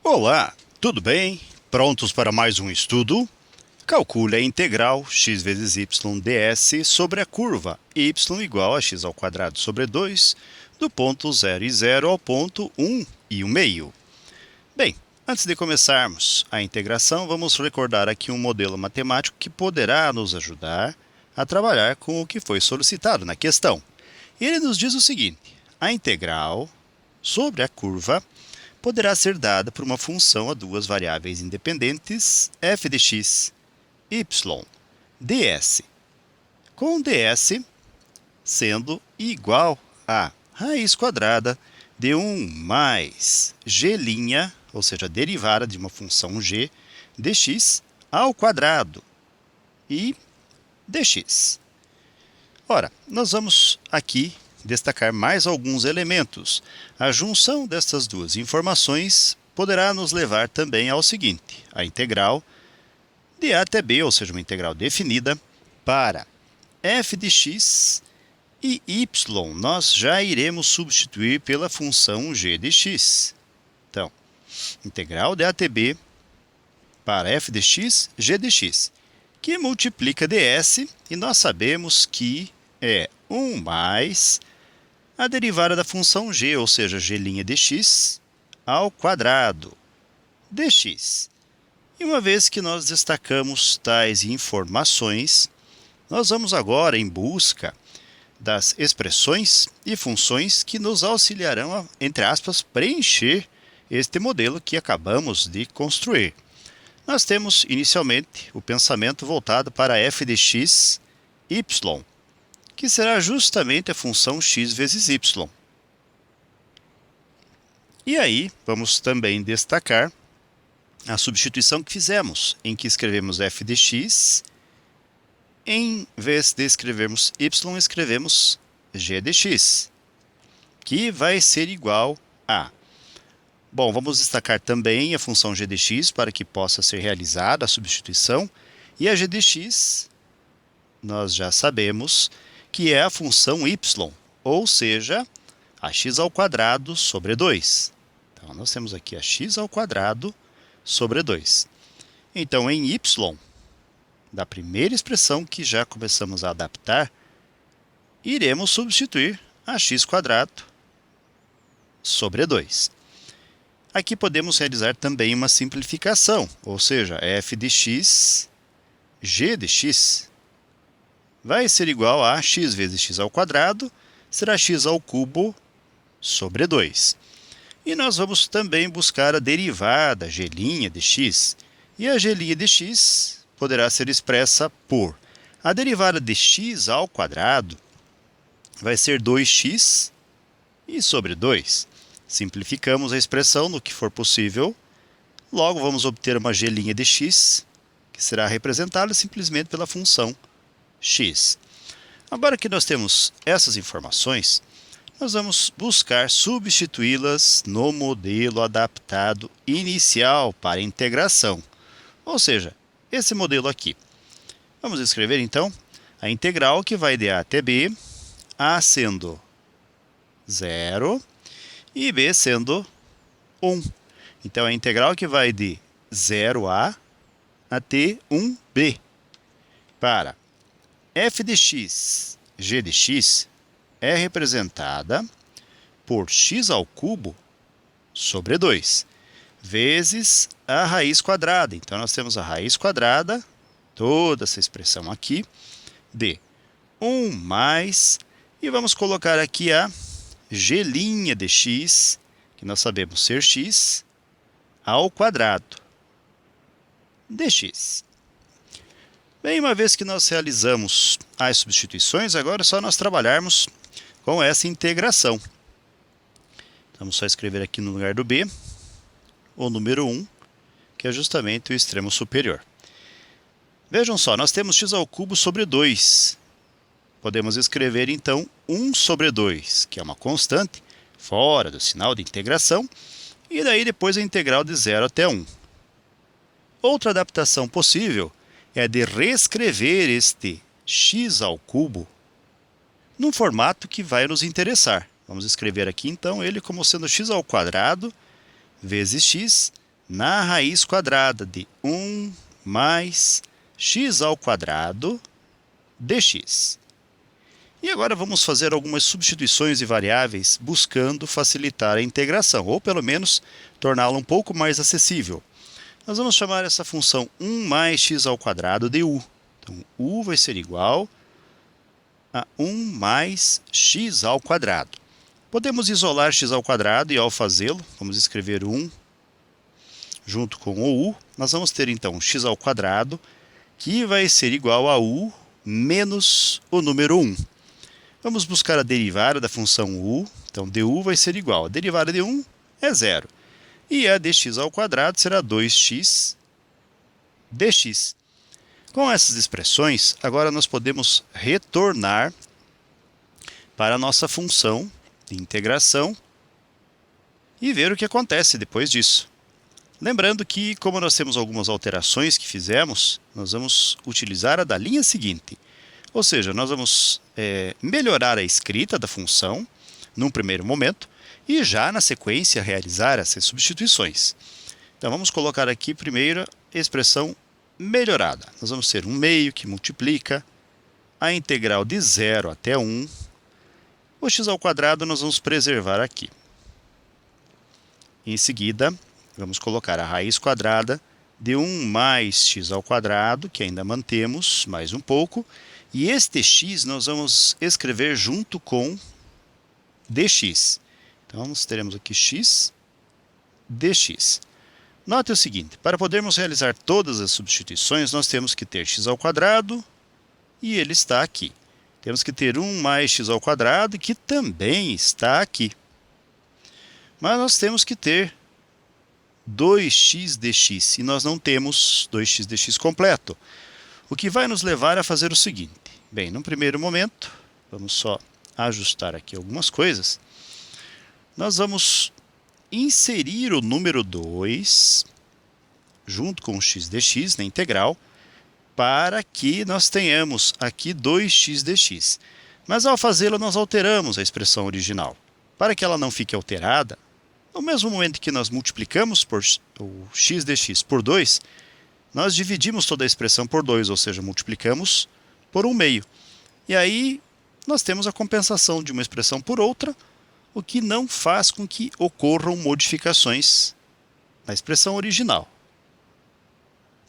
Olá, tudo bem? Prontos para mais um estudo? Calcule a integral x vezes y ds sobre a curva y igual a x ao quadrado sobre 2 do ponto 0 e 0 ao ponto 1 e 1/2. Bem, antes de começarmos a integração, vamos recordar aqui um modelo matemático que poderá nos ajudar a trabalhar com o que foi solicitado na questão. Ele nos diz o seguinte: a integral sobre a curva poderá ser dada por uma função a duas variáveis independentes, f de x, y, ds, com ds sendo igual a raiz quadrada de 1 mais g', ou seja, a derivada de uma função g dx ao quadrado e dx. Ora, nós vamos aqui destacar mais alguns elementos. A junção destas duas informações poderá nos levar também ao seguinte: a integral de a até b, ou seja, uma integral definida, para f de x e y nós já iremos substituir pela função g de x. Então, integral de a até b para f de x, g de x, que multiplica ds, e nós sabemos que é 1 mais a derivada da função g, ou seja, g' de x, ao quadrado dx. E uma vez que nós destacamos tais informações, nós vamos agora em busca das expressões e funções que nos auxiliarão a, entre aspas, preencher este modelo que acabamos de construir. Nós temos, inicialmente, o pensamento voltado para f de x, y, que será justamente a função x vezes y. E aí, vamos também destacar a substituição que fizemos, em que escrevemos f de x, em vez de escrevermos y, escrevemos g de x, que vai ser igual a... Bom, vamos destacar também a função g de x para que possa ser realizada a substituição, e a g de x, nós já sabemos que é a função y, ou seja, a x ao quadrado sobre 2. Então, nós temos aqui a x ao quadrado sobre 2. Então, em y, da primeira expressão que já começamos a adaptar, iremos substituir a x quadrado sobre 2. Aqui podemos realizar também uma simplificação, ou seja, f de x, g de x, vai ser igual a x vezes x ao quadrado, será x ao cubo sobre 2. E nós vamos também buscar a derivada g' de x. E a g' de x poderá ser expressa por a derivada de x ao quadrado vai ser 2x e sobre 2. Simplificamos a expressão no que for possível. Logo, vamos obter uma g' de x, que será representada simplesmente pela função x. Agora que nós temos essas informações, nós vamos buscar substituí-las no modelo adaptado inicial para integração, ou seja, esse modelo aqui. Vamos escrever então a integral que vai de a até b, a sendo 0 e b sendo 1. Então, a integral que vai de 0a até 1b para f de x, g de x, é representada por x ao cubo sobre 2, vezes a raiz quadrada. Então, nós temos a raiz quadrada, toda essa expressão aqui, de 1 mais, e vamos colocar aqui a g' de x, que nós sabemos ser x, ao quadrado dx. Bem, uma vez que nós realizamos as substituições, agora é só nós trabalharmos com essa integração. Vamos só escrever aqui no lugar do b o número 1, que é justamente o extremo superior. Vejam só, nós temos x ao cubo sobre 2. Podemos escrever, então, 1 sobre 2, que é uma constante, fora do sinal de integração, e daí depois a integral de 0 até 1. Outra adaptação possível é de reescrever este x ao cubo num formato que vai nos interessar. Vamos escrever aqui, então, ele como sendo x ao quadrado vezes x na raiz quadrada de 1 mais x ao quadrado dx. E agora vamos fazer algumas substituições de variáveis buscando facilitar a integração, ou pelo menos torná-la um pouco mais acessível. Nós vamos chamar essa função 1 mais x ao quadrado de u. Então, u vai ser igual a 1 mais x ao quadrado. Podemos isolar x ao quadrado e, ao fazê-lo, vamos escrever 1 junto com o u. Nós vamos ter, então, x ao quadrado, que vai ser igual a u menos o número 1. Vamos buscar a derivada da função u. Então, du vai ser igual. A derivada de 1 é 0. E a dx ao quadrado será 2x dx. Com essas expressões, agora nós podemos retornar para a nossa função de integração e ver o que acontece depois disso. Lembrando que, como nós temos algumas alterações que fizemos, nós vamos utilizar a da linha seguinte. Ou seja, nós vamos melhorar a escrita da função num primeiro momento e já na sequência realizar essas substituições. Então vamos colocar aqui primeiro a expressão melhorada. Nós vamos ter um meio que multiplica a integral de 0 até 1. O x ao quadrado nós vamos preservar aqui. Em seguida, vamos colocar a raiz quadrada de 1 mais x ao quadrado, que ainda mantemos mais um pouco. E este x nós vamos escrever junto com dx. Então, nós teremos aqui x dx. Note o seguinte, para podermos realizar todas as substituições, nós temos que ter x ao quadrado, e ele está aqui. Temos que ter 1 mais x ao quadrado, que também está aqui. Mas nós temos que ter 2x dx, e nós não temos 2x dx completo. O que vai nos levar a fazer o seguinte. Bem, num primeiro momento, vamos só ajustar aqui algumas coisas. Nós vamos inserir o número 2 junto com o x dx na integral, para que nós tenhamos aqui 2x dx. Mas ao fazê-lo, nós alteramos a expressão original. Para que ela não fique alterada, no mesmo momento que nós multiplicamos o x dx por 2, nós dividimos toda a expressão por 2, ou seja, multiplicamos por 1 meio. E aí nós temos a compensação de uma expressão por outra, o que não faz com que ocorram modificações na expressão original.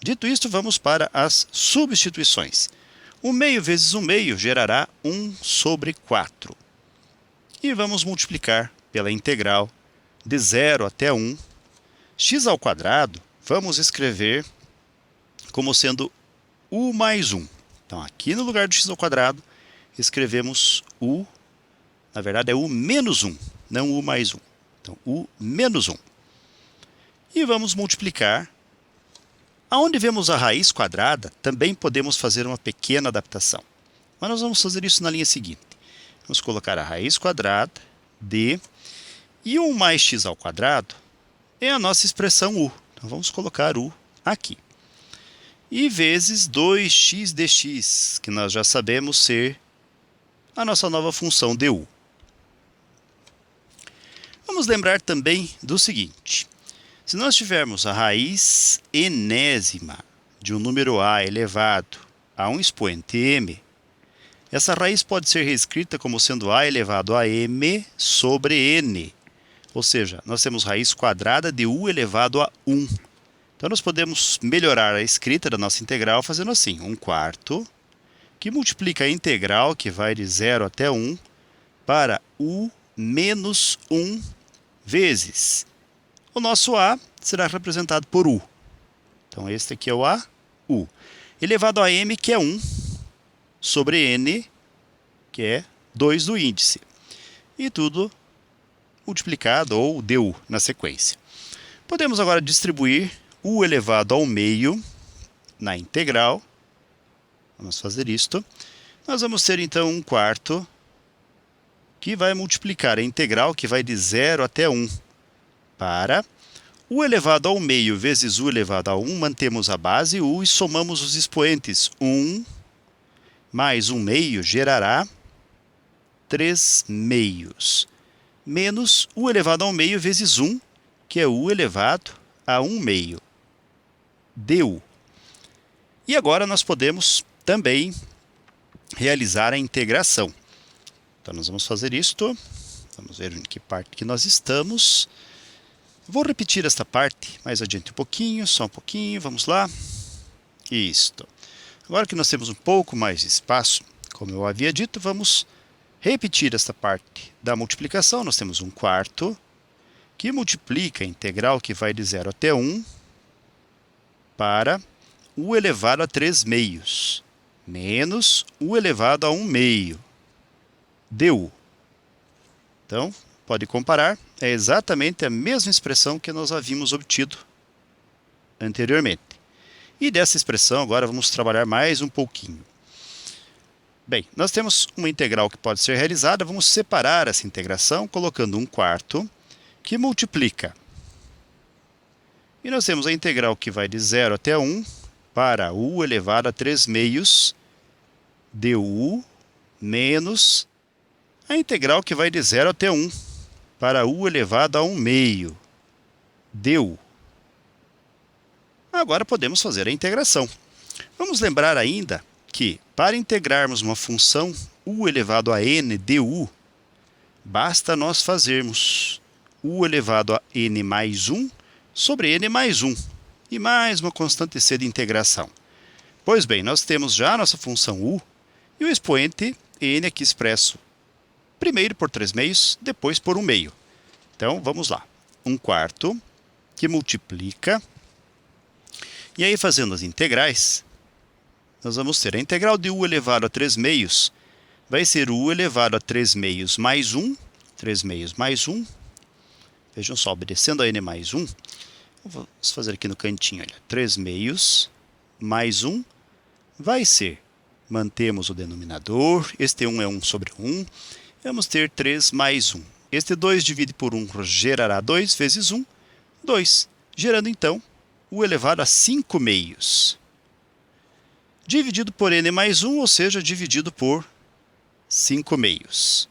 Dito isto, vamos para as substituições. 1 meio vezes 1 meio gerará 1 sobre 4. E vamos multiplicar pela integral de 0 até 1. X ao quadrado, vamos escrever como sendo u mais 1. Então, aqui no lugar do x ao quadrado, escrevemos u, na verdade é u menos 1, não u mais 1. Então, u menos 1. E vamos multiplicar. Aonde vemos a raiz quadrada, também podemos fazer uma pequena adaptação. Mas nós vamos fazer isso na linha seguinte. Vamos colocar a raiz quadrada de... E 1 mais x ao quadrado é a nossa expressão u. Então, vamos colocar u aqui. E vezes 2x dx, que nós já sabemos ser a nossa nova função du. Vamos lembrar também do seguinte. Se nós tivermos a raiz enésima de um número a elevado a um expoente m, essa raiz pode ser reescrita como sendo a elevado a m sobre n. Ou seja, nós temos raiz quadrada de u elevado a 1. Então, nós podemos melhorar a escrita da nossa integral fazendo assim, 1/4, que multiplica a integral, que vai de 0 até 1, para u menos 1 vezes. O nosso a será representado por u. Então, este aqui é o a, u. Elevado a m, que é 1, sobre n, que é 2 do índice. E tudo multiplicado, ou du, na sequência. Podemos agora distribuir u elevado ao meio na integral. Vamos fazer isto. Nós vamos ter, então, 1/4, que vai multiplicar a integral, que vai de 0 até 1, para u elevado ao meio vezes u elevado a 1, mantemos a base u e somamos os expoentes. 1 mais 1 meio gerará 3 meios, menos u elevado ao meio vezes 1, que é u elevado a 1 meio, du. E agora nós podemos também realizar a integração. Então, nós vamos fazer isto. Vamos ver em que parte que nós estamos. Vou repetir esta parte mais adiante um pouquinho, só um pouquinho, vamos lá. Isto. Agora que nós temos um pouco mais de espaço, como eu havia dito, vamos repetir esta parte da multiplicação. Nós temos 1/4, que multiplica a integral que vai de 0 até 1, para u elevado a 3 meios, menos u elevado a 1 meio, du. Então, pode comparar, é exatamente a mesma expressão que nós havíamos obtido anteriormente. E dessa expressão agora vamos trabalhar mais um pouquinho. Bem, nós temos uma integral que pode ser realizada, vamos separar essa integração colocando 1/4, que multiplica. E nós temos a integral que vai de 0 até 1, para u elevado a 3 meios, du, menos a integral que vai de 0 até 1, para u elevado a 1 meio, du. Agora podemos fazer a integração. Vamos lembrar ainda que, para integrarmos uma função u elevado a n du, basta nós fazermos u elevado a n mais 1 sobre n mais 1, e mais uma constante c de integração. Pois bem, nós temos já a nossa função u, e o expoente n aqui expresso primeiro por 3 meios, depois por 1 meio. Então, vamos lá. 1/4, que multiplica. E aí, fazendo as integrais, nós vamos ter a integral de u elevado a 3 meios, vai ser u elevado a 3 meios mais 1, 3 meios mais 1. Vejam só, obedecendo a n mais 1, vamos fazer aqui no cantinho, olha, 3 meios mais 1 vai ser, mantemos o denominador, este 1 é 1 sobre 1, vamos ter 3 mais 1. Este 2 divide por 1 gerará 2 vezes 1, 2, gerando então u elevado a 5 meios. Dividido por n mais 1, ou seja, dividido por 5 meios.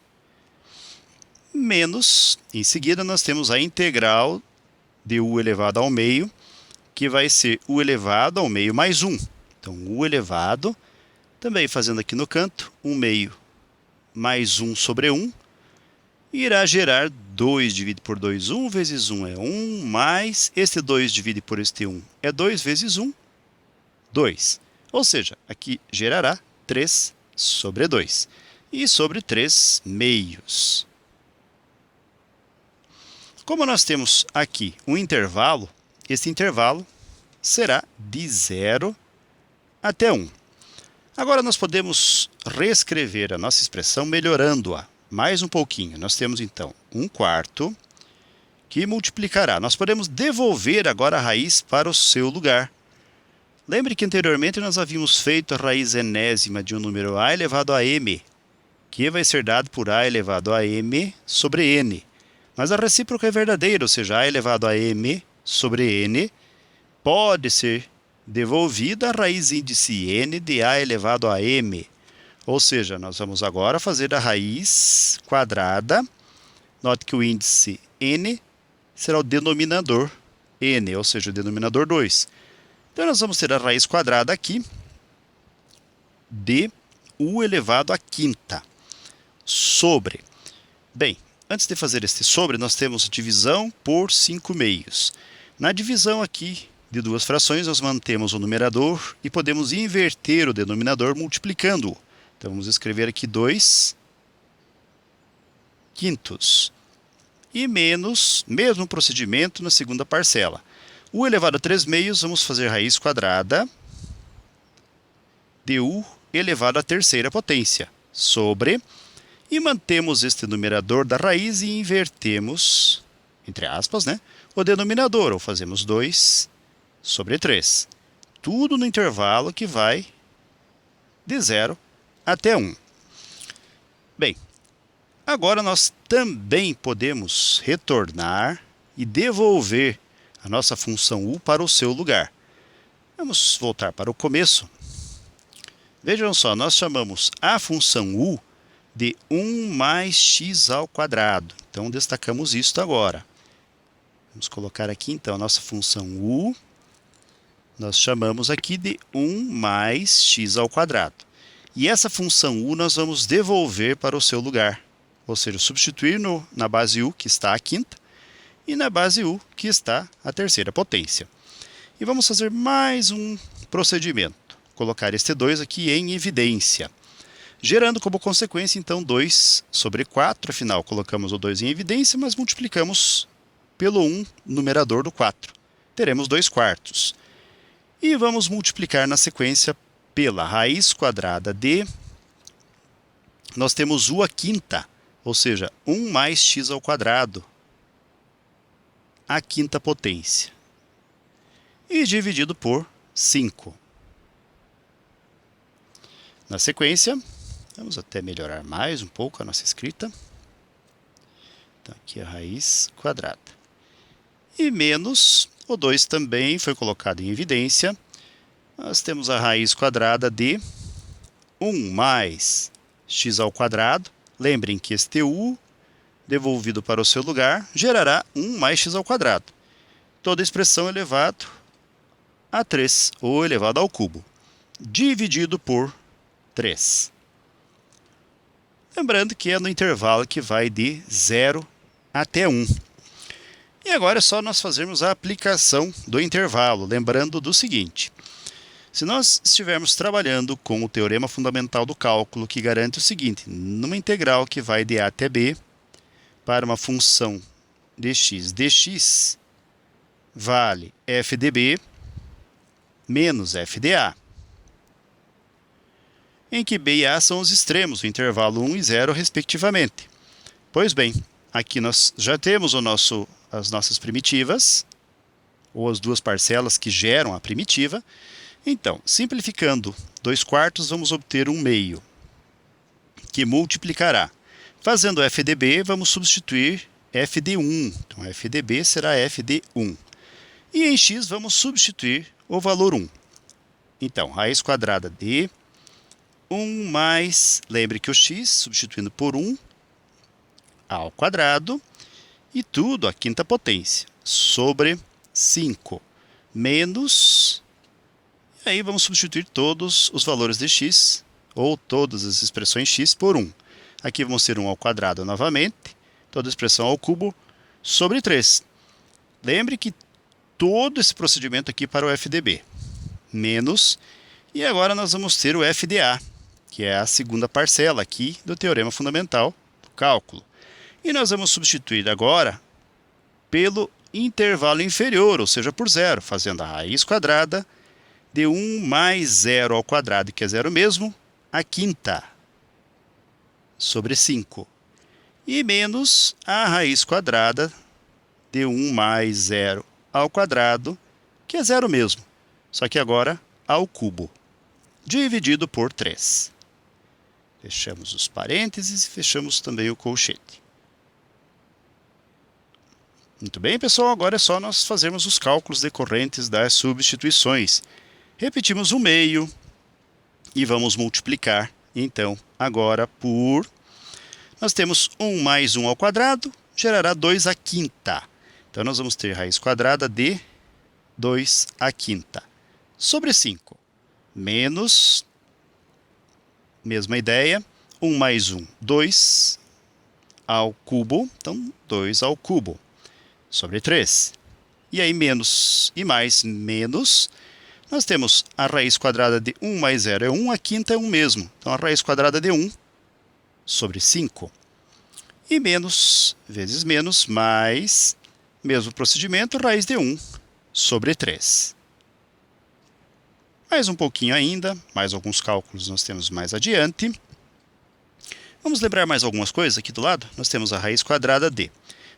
Menos, em seguida, nós temos a integral de u elevado ao meio, que vai ser u elevado ao meio mais 1. Então, u elevado, também fazendo aqui no canto, 1 meio mais 1 sobre 1, irá gerar 2 dividido por 2, 1 vezes 1 é 1, mais este 2 divide por este 1 é 2 vezes 1, 2. Ou seja, aqui gerará 3 sobre 2, e sobre 3 meios. Como nós temos aqui um intervalo, esse intervalo será de 0 até 1. Agora nós podemos reescrever a nossa expressão melhorando-a mais um pouquinho. Nós temos então 1/4 que multiplicará. Nós podemos devolver agora a raiz para o seu lugar. Lembre que anteriormente nós havíamos feito a raiz enésima de um número a elevado a m, que vai ser dado por a elevado a m sobre n. Mas a recíproca é verdadeira, ou seja, a elevado a m sobre n pode ser devolvida a raiz índice n de a elevado a m. Ou seja, nós vamos agora fazer a raiz quadrada. Note que o índice n será o denominador n, ou seja, o denominador 2. Então, nós vamos ter a raiz quadrada aqui de u elevado à quinta sobre. Bem, antes de fazer este sobre, nós temos divisão por 5 meios. Na divisão aqui de duas frações, nós mantemos o numerador e podemos inverter o denominador multiplicando-o. Então, vamos escrever aqui 2 quintos. E menos, mesmo procedimento na segunda parcela. U elevado a 3 meios, vamos fazer raiz quadrada de u elevado à terceira potência, sobre, e mantemos este numerador da raiz e invertemos, entre aspas, né, o denominador, ou fazemos 2 sobre 3. Tudo no intervalo que vai de 0 até 1. Bem, agora nós também podemos retornar e devolver a nossa função u para o seu lugar. Vamos voltar para o começo. Vejam só, nós chamamos a função u de 1 mais x ao quadrado. Então, destacamos isto agora. Vamos colocar aqui, então, a nossa função u. Nós chamamos aqui de 1 mais x ao quadrado. E essa função u nós vamos devolver para o seu lugar. Ou seja, substituir na base u, que está a quinta, e na base u, que está a terceira potência. E vamos fazer mais um procedimento. Colocar este 2 aqui em evidência. Gerando como consequência, então, 2 sobre 4. Afinal, colocamos o 2 em evidência, mas multiplicamos pelo 1, numerador do 4. Teremos 2 quartos. E vamos multiplicar na sequência pela raiz quadrada de... Nós temos u à quinta, ou seja, 1 mais x ao quadrado, a quinta potência. E dividido por 5. Na sequência, vamos até melhorar mais um pouco a nossa escrita. Então, aqui a raiz quadrada. E menos... O 2 também foi colocado em evidência. Nós temos a raiz quadrada de 1 mais x ao quadrado. Lembrem que este u, devolvido para o seu lugar, gerará 1 mais x ao quadrado. Toda expressão elevado a 3, ou elevado ao cubo, dividido por 3. Lembrando que é no intervalo que vai de 0 até 1. E agora é só nós fazermos a aplicação do intervalo, lembrando do seguinte. Se nós estivermos trabalhando com o teorema fundamental do cálculo, que garante o seguinte, numa integral que vai de a até b, para uma função dx vale f de b menos f de a, em que b e a são os extremos, o intervalo 1 e 0, respectivamente. Pois bem, aqui nós já temos as nossas primitivas, ou as duas parcelas que geram a primitiva. Então, simplificando 2 quartos, vamos obter 1 meio, que multiplicará. Fazendo f de b, vamos substituir f de 1. Então, f de b será f de 1. E em x, vamos substituir o valor 1. Então, raiz quadrada de 1 mais, lembre que o x, substituindo por 1, ao quadrado, e tudo à quinta potência, sobre 5, menos, e aí vamos substituir todos os valores de x, ou todas as expressões x, por 1. Aqui vamos ter 1 ao quadrado novamente, toda expressão ao cubo, sobre 3. Lembre que todo esse procedimento aqui para o f de b, menos, e agora nós vamos ter o f de a, que é a segunda parcela aqui do teorema fundamental do cálculo. E nós vamos substituir agora pelo intervalo inferior, ou seja, por 0, fazendo a raiz quadrada de 1 mais 0 ao quadrado, que é 0 mesmo, a quinta, sobre 5. E menos a raiz quadrada de 1 mais 0 ao quadrado, que é 0 mesmo, só que agora ao cubo, dividido por 3. Fechamos os parênteses e fechamos também o colchete. Muito bem, pessoal, agora é só nós fazermos os cálculos decorrentes das substituições. Repetimos o meio e vamos multiplicar, então, agora por... Nós temos 1 mais 1 ao quadrado, gerará 2 à quinta. Então, nós vamos ter raiz quadrada de 2 à quinta, sobre 5, menos, mesma ideia, 1 mais 1, 2 ao cubo, então 2 ao cubo, sobre 3. E aí menos e mais menos, nós temos a raiz quadrada de 1 mais 0 é 1, a quinta é 1 mesmo. Então a raiz quadrada de 1 sobre 5. E menos vezes menos, mais, mesmo procedimento, raiz de 1 sobre 3. Mais um pouquinho ainda, mais alguns cálculos nós temos mais adiante. Vamos lembrar mais algumas coisas aqui do lado. Nós temos a raiz quadrada de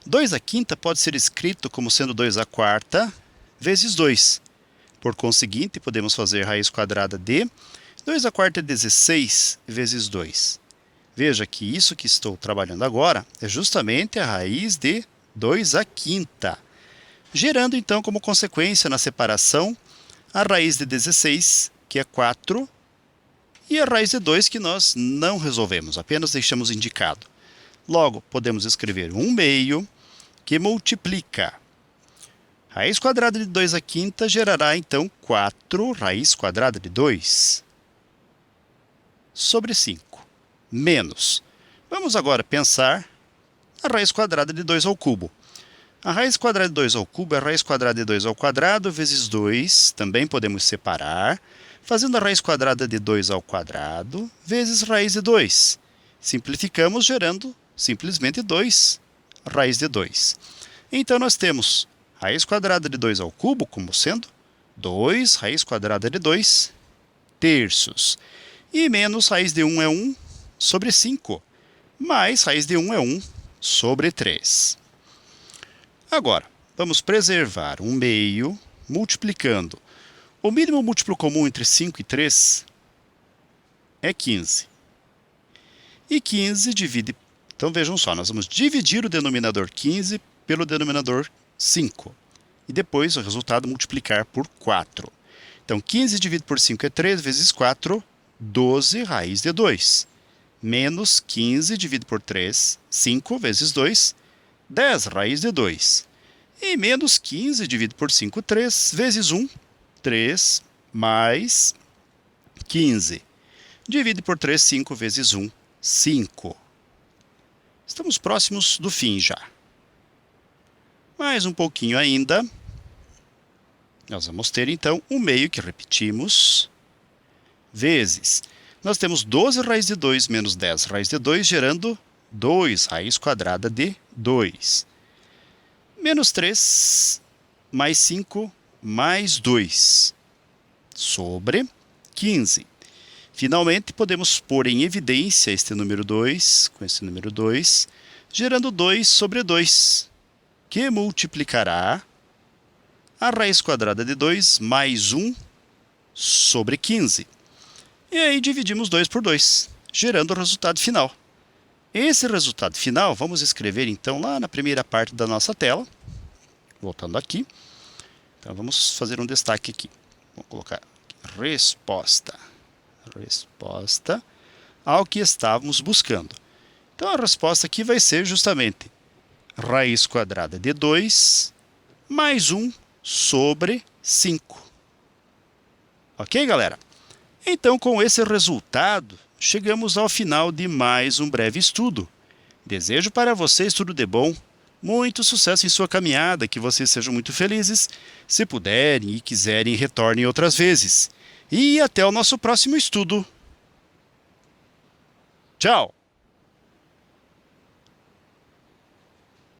2 à quinta pode ser escrito como sendo 2 à quarta vezes 2. Por conseguinte, podemos fazer raiz quadrada de 2 à quarta é 16 vezes 2. Veja que isso que estou trabalhando agora é justamente a raiz de 2 à quinta. Gerando, então, como consequência na separação, a raiz de 16, que é 4, e a raiz de 2, que nós não resolvemos, apenas deixamos indicado. Logo, podemos escrever 1 meio, que multiplica Raiz quadrada de 2 à quinta gerará, então, 4 raiz quadrada de 2 sobre 5, menos. Vamos agora pensar a raiz quadrada de 2 ao cubo. A raiz quadrada de 2 ao cubo é a raiz quadrada de 2 ao quadrado vezes 2, também podemos separar, fazendo a raiz quadrada de 2 ao quadrado vezes raiz de 2. Simplificamos, gerando simplesmente 2 raiz de 2. Então, nós temos raiz quadrada de 2 ao cubo como sendo 2 raiz quadrada de 2 terços. E menos raiz de 1 é 1 sobre 5, mais raiz de 1 é 1 sobre 3. Agora, vamos preservar um meio multiplicando. O mínimo múltiplo comum entre 5 e 3 é 15. E 15 divide... Então, vejam só, nós vamos dividir o denominador 15 pelo denominador 5. E depois o resultado multiplicar por 4. Então, 15 dividido por 5 é 3 vezes 4, 12 raiz de 2. Menos 15 dividido por 3, 5 vezes 2, 10 raiz de 2. E menos 15 dividido por 5, 3 vezes 1, 3 mais 15. Divide por 3, 5 vezes 1, 5. Estamos próximos do fim já. Mais um pouquinho ainda. Nós vamos ter, então, o meio que repetimos, vezes. Nós temos 12 raiz de 2 menos 10 raiz de 2, gerando 2 raiz quadrada de 2. Menos 3, mais 5, mais 2, sobre 15. Finalmente, podemos pôr em evidência este número 2, com esse número 2, gerando 2 sobre 2, que multiplicará a raiz quadrada de 2 mais 1 sobre 15. E aí dividimos 2 por 2, gerando o resultado final. Esse resultado final, vamos escrever então lá na primeira parte da nossa tela. Voltando aqui. Então vamos fazer um destaque aqui. Vou colocar aqui, resposta. Resposta ao que estávamos buscando. Então a resposta aqui vai ser justamente raiz quadrada de 2 mais 1 sobre 5. Ok, galera? Então, com esse resultado, chegamos ao final de mais um breve estudo. Desejo para vocês tudo de bom, muito sucesso em sua caminhada, que vocês sejam muito felizes. Se puderem e quiserem, retornem outras vezes. E até o nosso próximo estudo. Tchau!